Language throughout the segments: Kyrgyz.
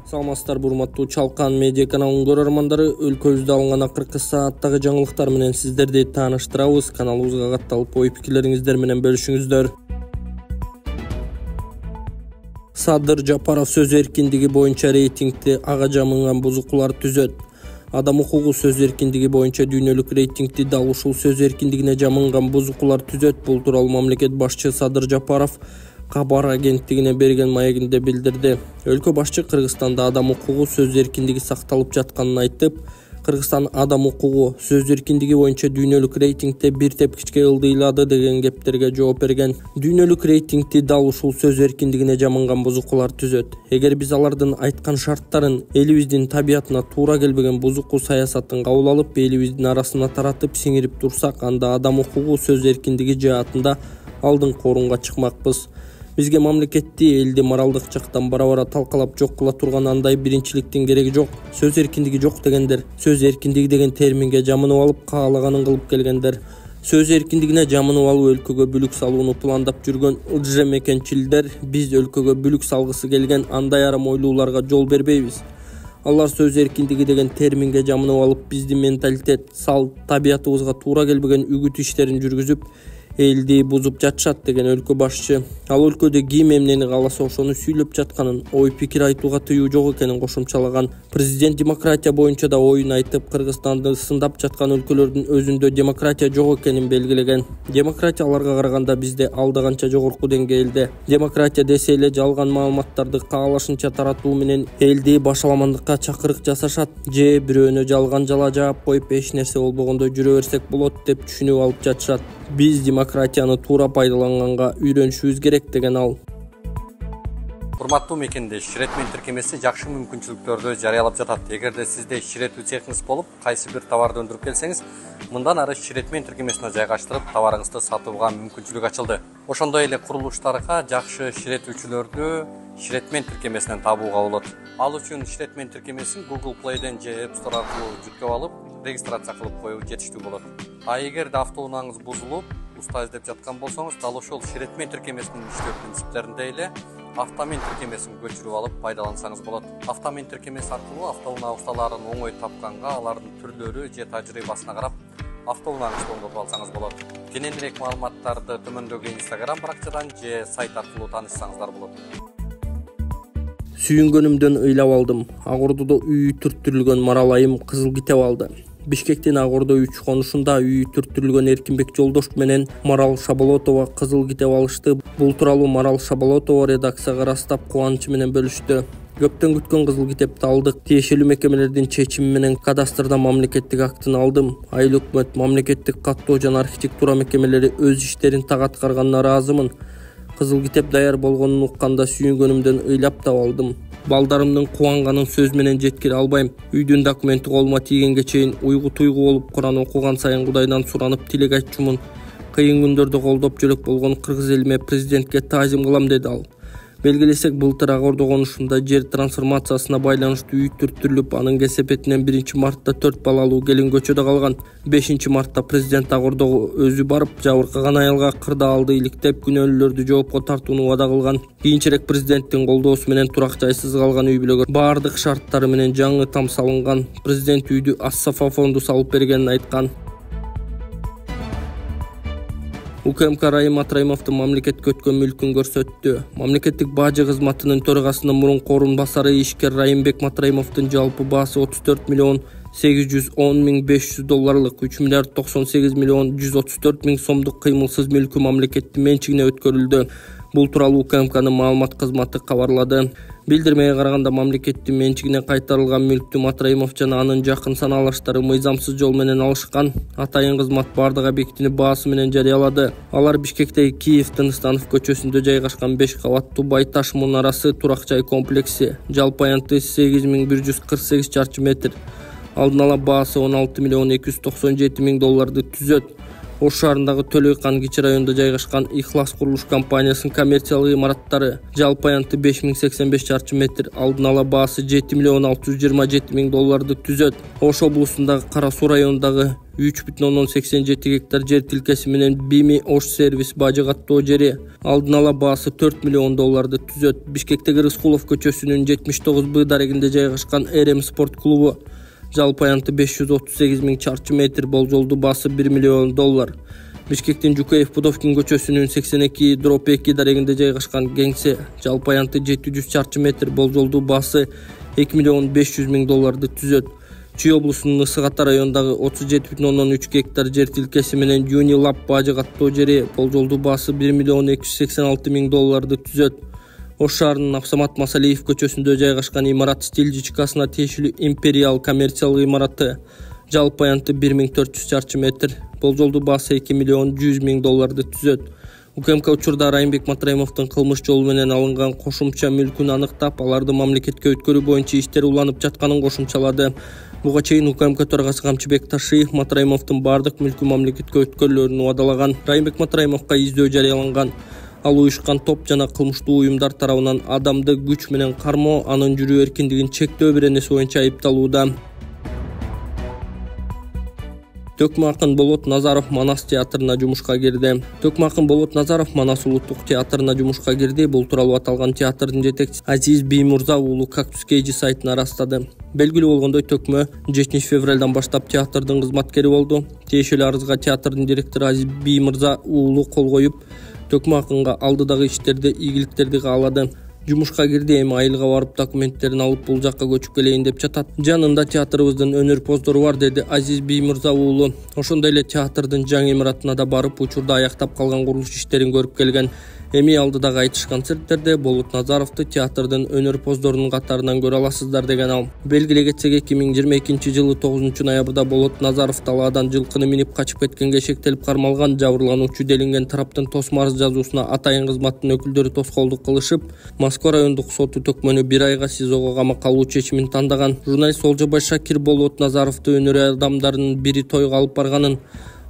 Саламатсыздар урматтуу Чалкан медиа каналынын көрөрмандары, өлкөбүздө алынган акыркы сааттагы жаңылыктар менен сиздерди тааныштырабыз. Каналыбызга катталып, ой пикирлериңиздер менен бөлүшүңүздөр. Садыр Жапаров сөз эркиндиги боюнча рейтингти ага жамынган бузукулар түзөт. Адам укугу сөз эркиндиги боюнча дүйнөлүк рейтингти дал ушул сөз эркиндигине жамынган бузукулар түзөт. Бул тууралуу мамлекет башчы Садыр Жапаров Кабар агенттигине берген маегинде билдирди. Өлкө башчы Кыргызстанда адам укугу сөз эркиндиги сакталып жатканын айтып, Кыргызстан адам укугу сөз эркиндиги боюнча дүйнөлүк рейтингте бир тепкичке ылдыйлады деген кептерге жооп берген. Дүйнөлүк рейтингти дал ушул сөз эркиндигине жамынган бузукулар түзөт. Эгер биз алардын айткан шарттарын элибиздин табиятына туура келбеген бузуку саясатын кабыл алып, элибиздин арасына таратып сиңирип турсак, анда адам укугу сөз эркиндиги жаатында алдыңкы орунга чыкмакпыз. Бизге мамлекетти, элди моралдык жактан бара-бара талкалап жок кыла турган андай биринчиликтин кереги жок. Сөз эркиндиги жок дегендер, сөз эркиндиги деген терминге жамынып алып, каалаганын кылып келгендер. Сөз эркиндигине жамынып алып, өлкөгө бүлүк салууну пландап жүргөн ылжемекенчилдер биз өлкөгө бүлүк салгысы келген андай арам ойлууларга жол бербейбиз. Алар сөз эркиндиги деген терминге жамынып алып, биздин менталитет, салт, табиятыбызга туура келбеген үгүт иштерин жүргүзүп, элди бузуп жатышат деген өлкө башчы. Ал өлкөдө ким эмнени кааласа ошону сүйлөп жатканын, ой пикир айтууга тыюу жок экенин кошумчалаган. Президент демократия боюнча да оюн айтып, Кыргызстанды сындап жаткан өлкөлөрдүн өзүндө демократия жок экенин белгилеген. Демократия аларга караганда бизде алда канча жогорку деңгээлде. Демократия десе эле жалган маалыматтарды каалашынча таратуу менен элди башаламандыкка чакырык жасашат, же бирөөнө жалган жала жаап коюп эч нерсе болбогондой жүрө берсек болот деп түшүнүп алып жатышат. Биз демократияны туура пайдаланганга үйрөнүшүбүз керек деген ал. Урматтуу мекендеш, Ширетмен тиркемеси жакшы мүмкүнчүлүктөрдү жарыялап жатат. Эгерде сизде ширетүү цехиңиз болуп, кайсы бир товарды өндүрүп келсеңиз, мындан ары Ширетмен тиркемесине жайгаштырып, товарыңызды сатууга мүмкүнчүлүк ачылды. Ошондой эле курулуштарга жакшы ширетүүчүлөрдү Ширетмен тиркемесинен табууга болот. Ал үчүн Ширетмен тиркемесин Google Play'ден же App Store аркылуу жүктөп алып, регистрация кылып коюу жетиштүү болот. А эгерде автоунааңыз бузулуп, уста издеп жаткан болсоңуз, дал ошол Ширетмен тиркемесинин иштөө принциптеринде эле автомен тиркемесин көчүрүп алып пайдалансаңыз болот. Автомен тиркемеси аркылуу автоунаа усталарын оңой тапканга, алардын түрлөрү же тажрыйбасына карап, автоунааңызды оңдотуп алсаңыз болот. Кененирээк маалыматтарды төмөндөгү Instagram баракчадан же сайт аркылуу таанышсаңыздар болот. Сүйүнгөнүмдөн ыйлап алдым. Ак Ордодо үйү түрттүрүлгөн марал айым кызыл китеп алды. Бишкектин Ак Ордо 3 конушунда үйү түрттүрүлгөн Эркинбек Жолдош менен Марал Шаболотова кызыл китеп алышты. Бул тууралуу Марал Шаболотова редакцияга ырастап кубанычы менен бөлүштү. Көптөн күткөн кызыл китепти алдык. Тиешелүү мекемелердин чечими менен кадастрдан мамлекеттик актын алдым. Айыл өкмөт, мамлекеттик каттоо жана архитектура мекемелери өз иштерин так аткарганына ыраазымын. Кызыл китеп даяр болгонун укканда сүйүнгөнүмдөн ыйлап таап алдым. Балдарымдын кубанганын сөз менен жеткире албайм. Үйдүн документи колума тийгенге чейин уйгу-туйгу болуп, Куран окуган сайын Кудайдан суранып тилек айтчумун. Кыйын күндөрдө колдоп жөлөк болгон кыргыз элиме президентке таазим кылам деди ал. Белгилесек, былтыр Ак Ордо конушунда жер трансформациясына байланыштуу үй түрттүрүлүп, анын кесепетинен 1 мартта 4 балалуу келин көчөдө калган. 5 мартта президент Ак Ордого өзү барып, жабыркаган аялга кырдаалды иликтеп, күнөөлүүлөрдү жоопко тартууну убада кылган. Кийинчерээк президенттин колдоосу менен турак жайсыз калган үй бүлөгө баардык шарттары менен жаңы там салынган. Президент үйдү Ассафа фонду салып бергенин айткан. УКМК Райым Атраимовдун мамлекетке өткөн мүлкүн көрсөттү. Мамлекеттик бажы кызматынын төрагасынын мурунку орун басары ишкер Райымбек Матраимовдун жалпы баасы 34 миллион 810 миң 500 долларлык 3 миллиард 98 миллион 134 миң сомдук кыймылсыз мүлкү мамлекеттин менчигине өткөрүлдү. Бул тууралуу УКМКнын маалымат кызматы кабарлады. Билдирмеге караганда, мамлекеттин менчигине кайтарылган мүлктү Матраимов жана анын жакын санаалаштары мыйзамсыз жол менен алышкан. Атайын кызмат бардык объектини баасы менен жарыялады. Алар Бишкектеги Киев Тыныстанов көчөсүндө жайгашкан 5 кабаттуу Байташ мунарасы турак жай комплекси. Жалпы аянты 8148 чарчы метр. Алдын ала баасы 16 миллион 297 миң долларды түзөт. Ош шаарындагы Төлөйкан кичи районунда жайгашкан Ихлас курулуш компаниясынын коммерциялык имараттары. Жалпы аянты 5085 чарчы метр. Алдын ала баасы 7 миллион 627 миң долларды түзөт. Ош облусундагы Кара Суу районундагы 3,87 гектар жер тилкеси менен Bimi Ош сервис бажы каттоо жери алдын ала баасы $4 миллион түзөт. Бишкектеги Рыскулов көчөсүнүн 79Б дарегинде жайгашкан РМ спорт клубу жалпы аянты 538 000 чарчы метр, болжолдуу баасы $1 миллион. Бишкектин Жукеев Пудовкин көчөсүнүн 82/2 дарегинде жайгашкан Кеңсе жалпы аянты 700 чарчы метр, болжолдуу баасы $2 миллион 500 000 түзөт. Чүй облусунун Ысык-Ата районундагы 37,3 гектар жер тилкеси менен Юнилаб бажы каттоо жери болжолдуу баасы $1 миллион 286 000 түзөт. Ош шаарынын Абсамат Масалиев көчөсүндө жайгашкан имарат стиль ЖЧКсына тиешелүү Империал коммерциялык имараты жалпы аянты 1400 чарчы метр, болжолдуу баасы $2 миллион 100 000 түзөт. УКМК учурда Райымбек Матраимовдун кылмыш жолу менен алынган кошумча мүлкүн аныктап, аларды мамлекетке өткөрүү боюнча иштер уланып жатканын кошумчалады. Буга чейин УКМК төрагасы Камчыбек Ташиев Матраимовдун бардык мүлкү мамлекетке өткөрүлөрүн убадалаган. Райымбек Матраимовго издөө жарыяланган. Ал уюшкан топ жана кылмыштуу уюмдар тарабынан адамды күч менен кармоо, анын жүрүү эркиндигин чектөө беренеси боюнча айыпталууда. Төкмө акын Болот Назаров Манас театрына жумушка кирди. Төкмө акын Болот Назаров Манас улуттук театрына жумушка кирди. Бул тууралуу аталган театрдын жетекчиси Азиз Биймурза уулу Кактус Кейжи сайтына ырастады. Белгилүү болгондой, Төкмө 7 февралдан баштап театрдын кызматкери болду. Тиешелүү арызга театрдын директору Азиз Биймурза уулу кол коюп, Төкмө акынга алдыдагы иштерде ийгиликтерди каалады. Жумушка кирди, эми айылга барып документтерин алып бул жакка көчүп келейин деп жатат. Жанында театрыбыздын өнөр-поздору бар, деди Азиз Биймурза уулу. Ошондой эле театрдын жаңы имаратына да барып, учурда аяктап калган курулуш иштерин көрүп келген. Эми алдыдагы айтыш концерттерде Болот Назаровду театрдын өнөр-поздорунун катарынан көрө аласыздар деген ал. Белгилей кетсек, 2022 жылы 9 ноябрда Болот Назаров талаадан жылкыны минип качып кеткенге шектелип кармалган. Жабырлануучу делинген тараптын тосма арыз жазуусуна атайын кызматтын өкүлдөрү тоскоолдук кылышып, Москва райондук соту Төкмөнү 1 айга СИЗОго камакка алуу чечимин тандаган. Журналист Олжобай Шакир Болот Назаровду өнөр адамдарынын бири тойго алып барганын,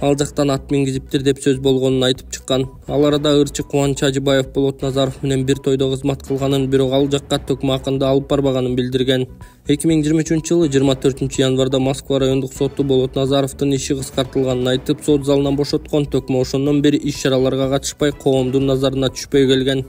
ал жактан ат мингизиптир деп сөз болгонун айтып чыккан. Ал арада ырчы Кубаныч Ажыбаев Болот Назаров менен бир тойдо кызмат кылганын, бирок ал жакка Төкмө акынды алып барбаганын билдирген. 2023 жылы 24 январда Москва райондук соту Болот Назаровдун иши кыскартылганын айтып, сот залынан бошоткон. Төкмө ошондон бери иш чараларга катышпай, коомдун назарына түшпөй келген.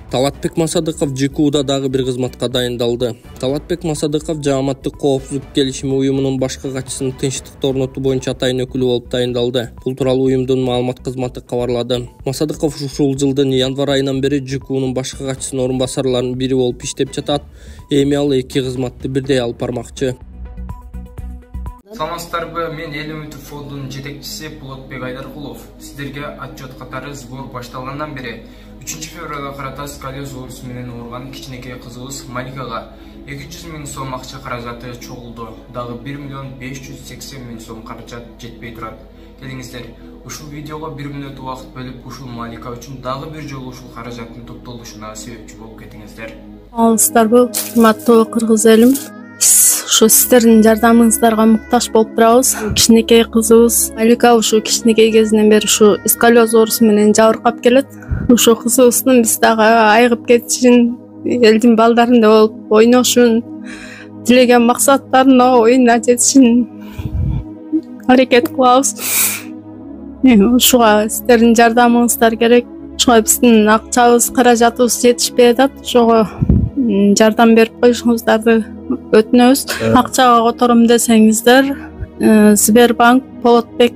Талатбек Масадыков ЖКУда дагы бир кызматка дайындалды. Талатбек Масадыков Жааматтык коопсуздук келишими уюмунун башкы катчысынын тынчтыкты орнотуу боюнча атайын өкүлү болуп дайындалды. Бул тууралуу уюмдун маалымат кызматы кабарлады. Масадыков ушул жылдын январ айынан бери ЖКУнун башкы катчысынын орун басарларынын бири болуп иштеп жатат. Эми ал эки кызматты бирдей алып бармакчы. Саламатсыздарбы, мен Эл Үмүтов фондунун жетекчиси Болотбек Айдаркулов. Сиздерге отчет катары сбор башталгандан бери 3 февралга карата сколиоз оорусу менен ооруган кичинекей кызыбыз Маликага 200 000 сом акча каражаты чогулду. Дагы 1 миллион 580 000 сом каражат жетпей турат. Келиңиздер, ушул видеого 1 мүнөт убакыт бөлүп, ушул Малика үчүн дагы бир жолу ушул каражаттын топтолушуна себепчи болуп кетиңиздер. Саламатсыздарбы, урматтуу кыргыз элим. Ушу сиздердин жардамыңыздарга муктаж болуп турабыз. Кичинекей кызыбыз Малика ушу кичинекей кезинен бери ушу сколиоз оорусу менен жабыркап келет. Ушу кызыбыздын биз дагы айыгып кетишин, элдин балдарында болуп ойношун, тилеген максаттарына оюна жетишин аракет кылабыз. Ушуга сиздердин жардамыңыздар керек. Ошого биздин акчабыз, каражатыбыз жетишпей атат. Ошого жардам берип коюшуңуздарды өтүнөбүз. Акчага котором десеңиздер, Сбербанк Болотбек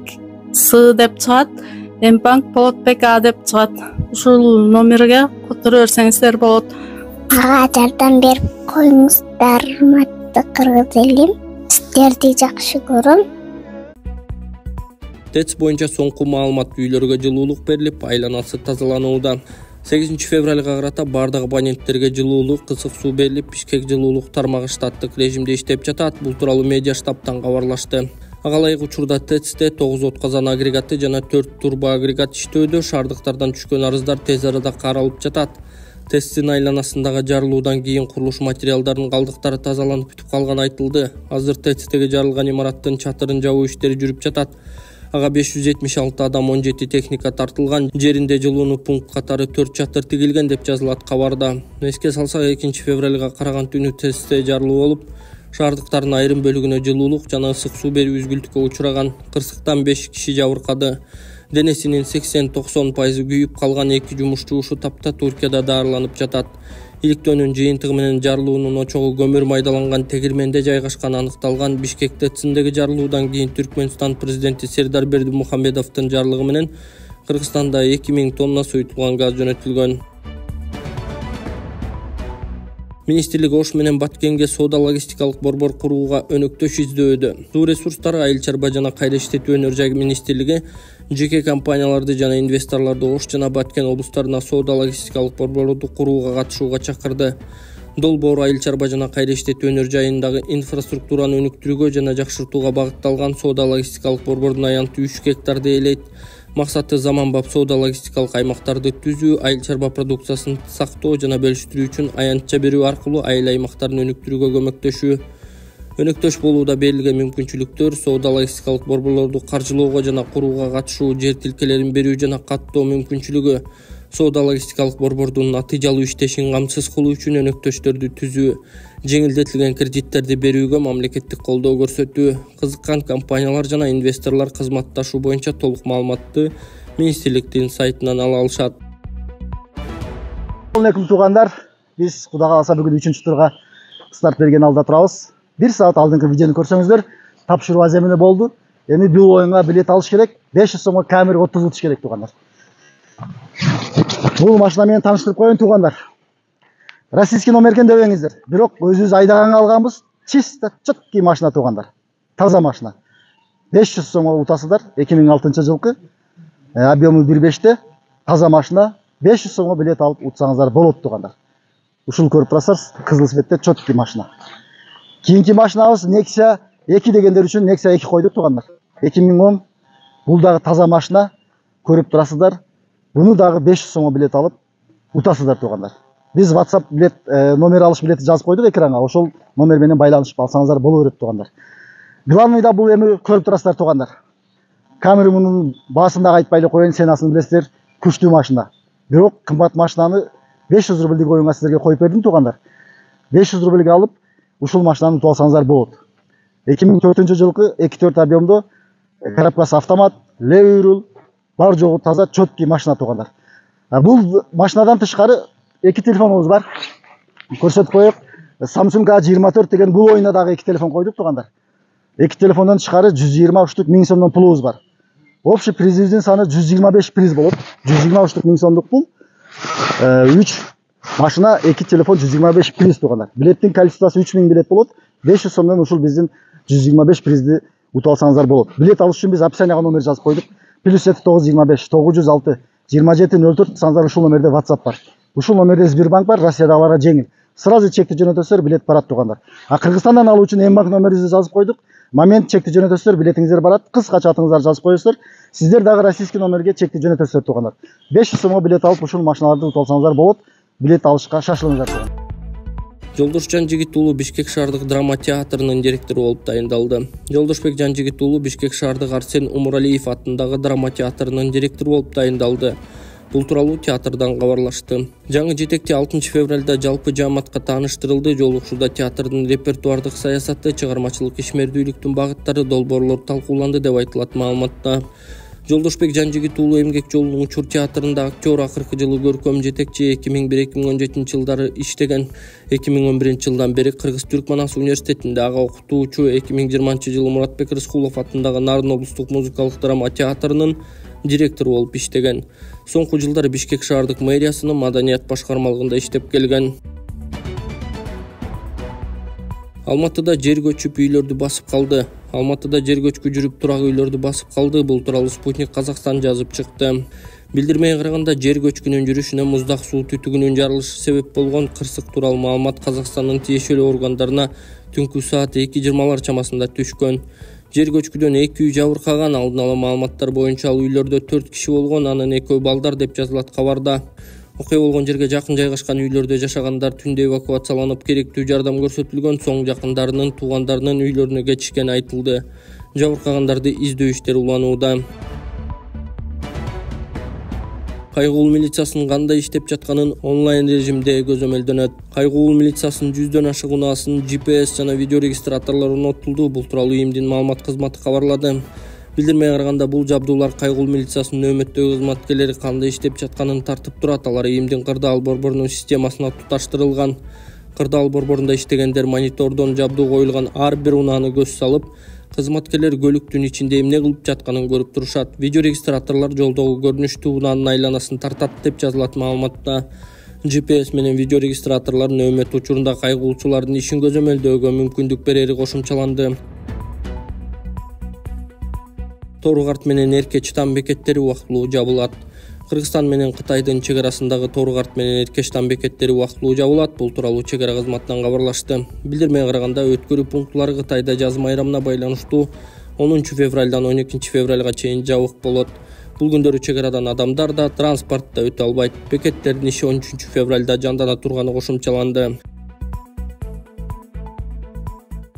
С деп чыгат, Мбанк Болотбек А деп чыгат. Ушул номерге которо берсеңиздер болот. Ага жардам берип коюңуздар, урматтуу кыргыз элим. Сиздерди жакшы көрөм. ТЭЦ боюнча соңку маалымат: үйлөргө жылуулук берилип, айланасы тазаланууда. 8 февралга карата бардык абоненттерге жылуулук, кысык суу берилип, Бишкек жылуулук тармагы штаттык режимде иштеп жатат. Бул тууралуу медиа штабтан кабарлашты. Ага ылайык учурда ТЭЦте 9 отказан агрегаты жана 4 турбо агрегат иштөөдө. Шаардыктардан түшкөн арыздар тез арада каралып жатат. ТЭЦтин айланасындагы жарылуудан кийин курулуш материалдарынын калдыктары тазаланып бүтүп калганы айтылды. Азыр ТЭЦтеги жарылган имараттын чатырын жабуу иштери жүрүп жатат. Ага 576 адам, 17 техника тартылган. Жеринде жылууну пункт катары 4 чатыр тигилген деп жазылат кабарда. Эске салсак, 2 февралга караган түнү ТЭЦте жарылуу болуп, Шаардыктардын айрым бөлүгүнө жылуулук жана ысык суу берүү үзгүлтүккө учураган. Кырсыктан 5 киши жабыркады. Денесинин 80-90% күйүп калган 2 жумушчу ушу тапта Туркияда даарыланып жатат. Иликтөөнүн жыйынтыгы менен жарылуунун очогу көмүр майдаланган тегирменде жайгашканы аныкталган. Бишкекте ТСНдеги жарылуудан кийин Түркмөнстан президенти Сердар Бердимухамедовдун жарлыгы менен Кыргызстанда 2000 тонна суютулган газ жөнөтүлгөн. Министрлик Ош менен Баткенге соода логистикалык борбор курууга өнөктөш издөөдө. Суу ресурстары, айыл чарба жана кайра иштетүү өнөр жай министрлиги жеке компанияларды жана инвесторлорду Ош жана Баткен облустарына соода логистикалык борборду курууга катышууга чакырды. Долбоор айыл чарба жана кайра иштетүү өнөр жайындагы инфраструктураны өнүктүрүүгө жана жакшыртууга багытталган соода логистикалык борбордун аянты 3 гектарды ээлейт. Максаты заманбап соода логистикалык аймактарды түзүү, айыл чарба продукциясын сактоо жана бөлүштүрүү үчүн аянтча берүү аркылуу айыл аймактарын өнүктүрүүгө көмөктөшүү. Өнөктөш болууда берилген мүмкүнчүлүктөр соода логистикалык борборлорду каржылоого жана курууга катышуу, жер тилкелерин берүү жана каттоо мүмкүнчүлүгү. Соода логистикалык борбордун натыйжалуу иштешин камсыз кылуу үчүн өнөктөштөрдү түзүү, жеңилдетилген кредиттерди берүүгө мамлекеттик колдоо көрсөтүү. Кызыккан компаниялар жана инвесторлор кызматташуу боюнча толук маалыматты министрликтин сайтынан ала алышат. Assalamualaikum туугандар. Биз Кудай кааласа бүгүн 3-турга старт берген алда турабыз. 1 саат алдыңкы видеону көрсөңүздөр, тапшыруу аземине болду. Эми бул оюнга билет алыш керек. 500 сомго камера отургузуш керек туугандар. Бул машина менен тааныштырып коеюн туугандар. Российский номер экен дебеңиздер. Бирок өзүбүз айдаганга алганбыз. Чисто четкий машина туугандар. Таза машина. 500 сомго утасыздар. 2006 жылкы. Объему 1.5те. Таза машина. 500 сомго билет алып утсаңыздар болот туугандар. Ушул көрүп турасыздар. Кызыл светте четкий машина. Кийинки машинабыз Nexia 2 дегендер үчүн Nexia 2 койдук туугандар. 2010. Бул дагы таза машина. Көрүп турасыздар. Буну дагы 500 сомго билет алып утасыздар туугандар. Биз WhatsApp билет номер алыш билети жазып койдук экранга. Ошол номер менен байланышып алсаңыздар боло берет туугандар. Главныйда бул эми көрүп турасыздар туугандар. Камера мунун баасын дагы айтпай эле коеюн, ценасын билесиздер. Күчтүү машина. Бирок кымбат машинаны 500 рубльдик оюнга силерге коюп бердим туугандар. 500 рубльге алып ушул машинаны утуп алсаңыздар болот. 2004 жылкы 2.4 объемдо коробкасы автомат, левый руль, бар жогу таза четкий машина туугандар. Бул машинадан тышкары 2 телефонубуз бар. Көрсөтүп коёк. Samsung A24 деген бул оюна дагы 2 телефон койдук туугандар. 2 телефондон тышкары 120 уштук 1000 сомдон пулубуз бар. Общий призибиздин саны 125 приз болот. 120 уштук 1000 сомдук пул. 3 машина, 2 телефон 125 приз туугандар. Билеттин количествосы 3000 билет болот. 500 сомдон ушул биздин 125 призди утуп алсаңыздар болот. Билет алыш үчүн биз описанияга номер жазып койдук. +7 925 906 2704 саңыздар ушул номерде WhatsApp бар. Ушул номерде Сбербанк бар, Россиядагыларга жеңил. Сразу чекти жөнөтөсүздөр, билет барат туугандар. Кыргызстандан алуу үчүн Мбанк номерибизди жазып койдук. Момент чекти жөнөтөсүздөр, билетиңиздер барат. Кыскача атыңыздарды жазып коесуздар. Сиздер дагы российский номерге чекти жөнөтөсүздөр туугандар. 500 сомго билет алып ушул машиналарды утуп алсаңыздар болот. Билет алышка шашылыңыздар туугандар. Жолдошжан Жигит уулу Бишкек шаардык драма театрынын директору болуп тайындалды. Жолдошбек Жан Жигит уулу Бишкек шаардык Арсен Умуралиев атындагы драма театрынын директору болуп тайындалды. Бул тууралуу театрдан кабарлашты. Жаңы жетекчи 6 февралда жалпы жааматка тааныштырылды. Жолугушууда театрдын репертуардык саясаты, чыгармачылык ишмердүүлүктүн багыттары, долбоорлор талкууланды деп айтылат маалыматта. Жолдошбек Жан Жигит уулу эмгек жолунун Учур театрында актер, акыркы жылы көркөм жетекчи, 2001-2017 жылдары иштеген. 2011 жылдан бери Кыргыз-Түрк Манас университетинде ага окутуучу, 2020 жылы Муратбек Рыскулов атындагы Нарын облустук музыкалык драма театрынын директору болуп иштеген. Соңку жылдары Бишкек шаардык мэриясынын маданият башкармалыгында иштеп келген. Алматыда жер көчүп үйлөрдү басып калды. Алматыда жер көчкү жүрүп турак үйлөрдү басып калды. Бул тууралуу Спутник Казакстан жазып чыкты. Билдирмеге караганда жер көчкүнүн жүрүшүнө муздак суу түтүгүнүн жарылышы себеп болгон. Кырсык тууралуу маалымат Казакстандын тиешелүү органдарына түнкү саат 2:20 чамасында түшкөн. Жер көчкүдөн 2 үй жабыркаган. Алдын ала маалыматтар боюнча ал үйлөрдө 4 киши болгон, анын 2 балдар деп жазылат кабарда. Окуя болгон жерге жакын жайгашкан үйлөрдө жашагандар түндө эвакуацияланып керектүү жардам көрсөтүлгөн, соң жакындарынын, туугандарынын үйлөрүнө кетишкени айтылды. Жабыркагандарды издөө иштери уланууда. Кайгуул милициясынын кандай иштеп жатканын онлайн режимде көзөмөлдөнөт. Кайгуул милициясынын 100дөн ашык унаасын GPS жана видео регистраторлор орнотулду. Бул тууралуу ИИМдин маалымат кызматы кабарлады. Билдирмеге караганда бул жабдуулар Кайгуул милициясынын нөөмөттөгү кызматкерлери кандай иштеп жатканын тартып турат. Алар ИИМдин кырдаал борборунун системасына туташтырылган. Кырдаал борборунда иштегендер монитордон жабдуу коюлган ар бир унааны көз салып, кызматкерлер көлүктүн ичинде эмне кылып жатканын көрүп турушат. Видео регистраторлор жолдогу көрүнүштүү унаанын айланасын тартат деп жазылат маалыматта. GPS менен видео регистраторлор нөөмөт учурунда кайгуучулардын ишин көзөмөлдөөгө мүмкүндүк берери кошумчаланды. Тооругарт менен Эркеч там бекеттери убактылуу жабылат. Кыргызстан менен Кытайдын чек арасындагы Тооругарт менен Эркеч там бекеттери убактылуу жабылат. Бул тууралуу чек ара кызматынан кабарлашты. Билдирмеге караганда өткөрүү пункттары Кытайда жаз майрамына байланыштуу 10 февралдан 12 февралга чейин жабык болот. Бул күндөрү чек арадан адамдар да, транспорт да өтө албайт. Бекеттердин иши 13 февралда жандана турганы кошумчаланды.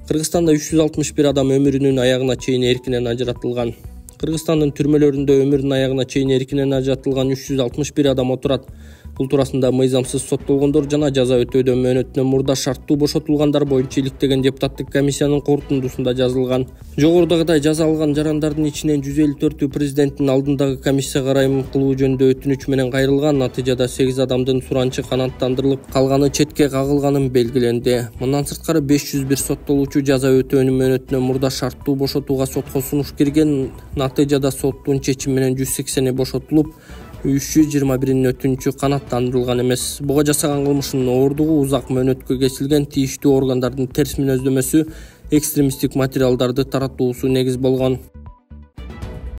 Кыргызстанда 361 адам өмүрүнүн аягына чейин эркинен ажыратылган. Кыргызстандын түрмөлөрүндө өмүрүнүн аягына чейин эркинен ажыратылган 361 адам отурат. Бул туурасында мыйзамсыз соттолгондор жана жаза өтөөдөн мөөнөтүнөн мурда шарттуу бошотулгандар боюнча иликтеген депутаттык комиссиянын корутундусунда жазылган. Жогорудагыдай жаза алган жарандардын ичинен 154-ü президенттин алдындагы комиссияга ырайым кылуу жөнүндө өтүнүч менен кайрылган. Натыйжада 8 адамдын суранчы канааттандырылып, калганы четке кагылганын белгиленди. Мындан сырткары 501 соттолуучу жаза өтөөнүн мөөнөтүнөн мурда шарттуу бошотууга сотко сунуш кирген. Натыйжада соттун чечими менен 180-и бошотулуп, 321-ин өтүнүчү канааттандырылган эмес. Буга жасаган кылмышынын ооругу узак мөөнөткө кесилген, тийиштүү органдардын терс мүнөздөмөсү экстремисттик материалдарды таратуусу негиз болгон.